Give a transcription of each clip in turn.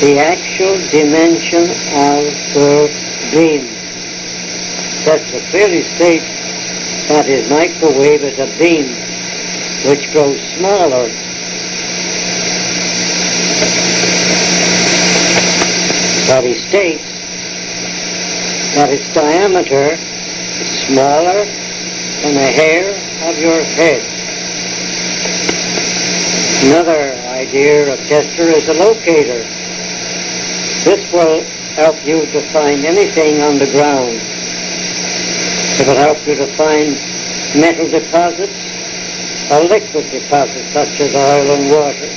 the actual dimension of the beam. Tesla clearly states that his microwave is a beam which grows smaller. But he states that its diameter is smaller than a hair of your head. Another idea of Tesla is a locator. This will help you to find anything on the ground. It will help you to find metal deposits or liquid deposits such as oil and water.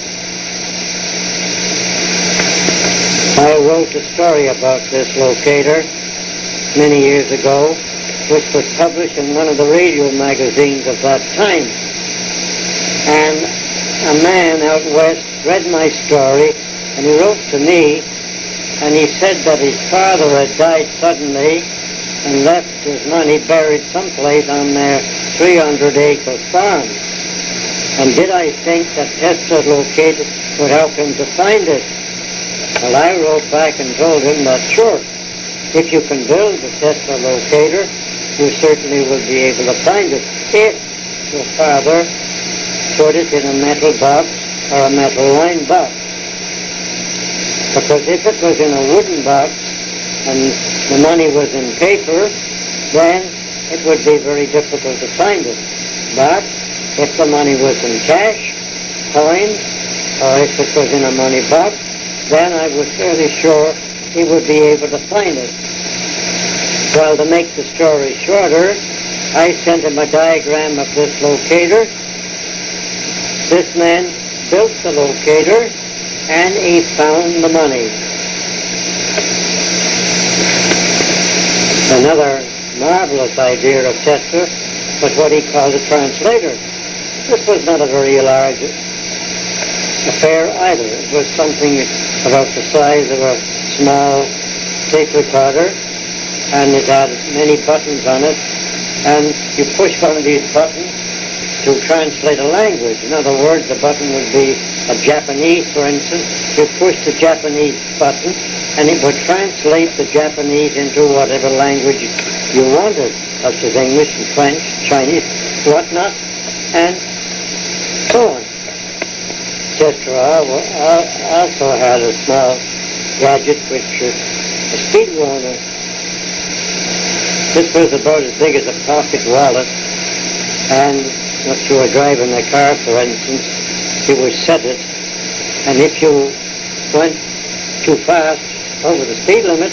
I wrote a story about this locator many years ago, which was published in one of the radio magazines of that time. And a man out west read my story, and he wrote to me, and he said that his father had died suddenly and left his money buried someplace on their 300-acre farm. And did I think that Tesla locator would help him to find it? Well, I wrote back and told him that sure, if you can build the Tesla locator, you certainly will be able to find it if your father put it in a metal box or a metal lined box. Because if it was in a wooden box and the money was in paper, then it would be very difficult to find it. But if the money was in cash, coins, or if it was in a money box, then I was fairly sure he would be able to find it. Well, to make the story shorter, I sent him a diagram of this locator. This man built the locator, and he found the money. Another marvelous idea of Tesla was what he called a translator. This was not a very large affair either. It was something about the size of a small tape recorder, and it had many buttons on it, and you push one of these buttons to translate a language. In other words, the button would be a Japanese, for instance. You push the Japanese button, and it would translate the Japanese into whatever language you wanted, such as English and French, Chinese, whatnot, and so on. Tesla also had a small gadget which was a speed warner. This was about as big as a pocket wallet, and if you were driving a car, for instance, you would set it, and if you went too fast over the speed limit,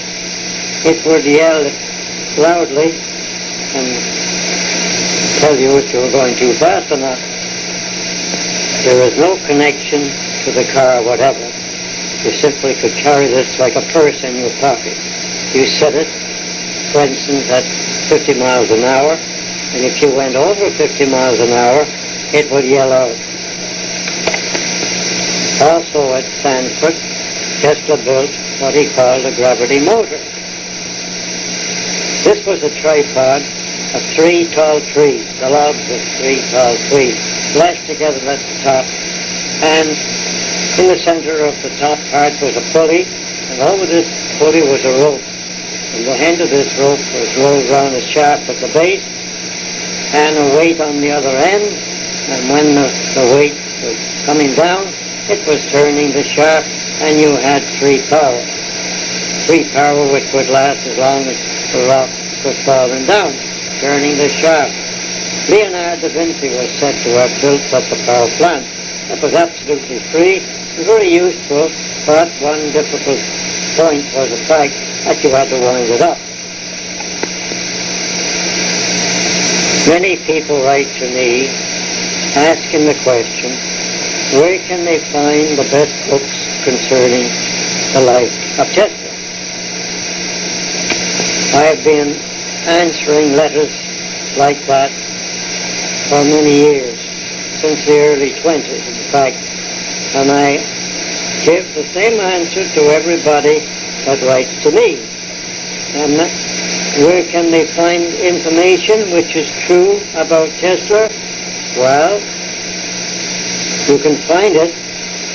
it would yell loudly and tell you if you were going too fast or not. There is no connection to the car whatever. You simply could carry this like a purse in your pocket. You set it, for instance, at 50 miles an hour, and if you went over 50 miles an hour, it would yell out. Also at Stanford, Tesla built what he called a gravity motor. This was a tripod of 3 tall trees, the logs of 3 tall trees, lashed together at the top, and in the center of the top part was a pulley, and over this pulley was a rope. And the end of this rope was rolled around a shaft at the base, and a weight on the other end, and when the weight was coming down, it was turning the shaft, and you had 3 power. 3 power which would last as long as the rock was falling down, turning the shaft. Leonardo da Vinci was said to have built such a power plant. It was absolutely free and very useful, but one difficult point was the fact that you had to wind it up. Many people write to me asking the question, where can they find the best books concerning the life of Tesla? I have been answering letters like that for many years, since the early 20s, in fact, and I give the same answer to everybody that writes to me. And where can they find information which is true about Tesla? Well, you can find it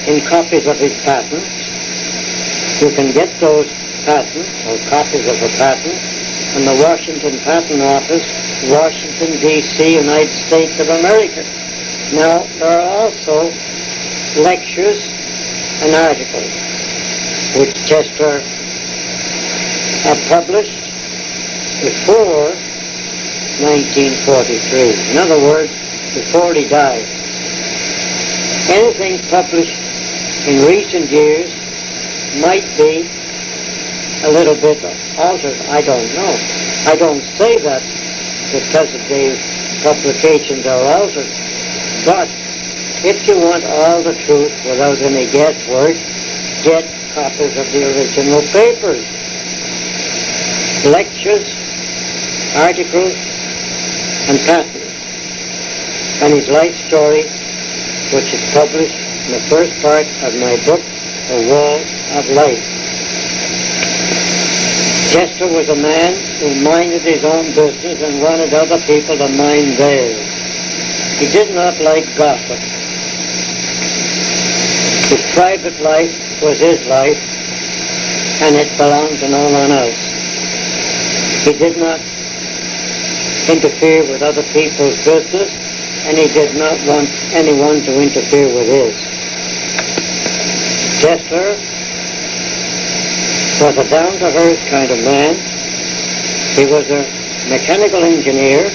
in copies of his patents, You can get those patents, or copies of the patent, in the Washington Patent Office, Washington, D.C., United States of America. Now, there are also lectures and articles which Chester had published before 1943. In other words, before he died. Anything published in recent years might be a little bit altered. I don't know. I don't say that because of these publications are altered. But if you want all the truth without any guesswork, get copies of the original papers. Lectures, articles, and patents. And his life story, which is published in the first part of my book, The Wall of Life. Chester was a man who minded his own business and wanted other people to mind theirs. He did not like gossip. His private life was his life, and it belonged to no one else. He did not interfere with other people's business, and he did not want anyone to interfere with his. Chester was a down-to-earth kind of man. He was a mechanical engineer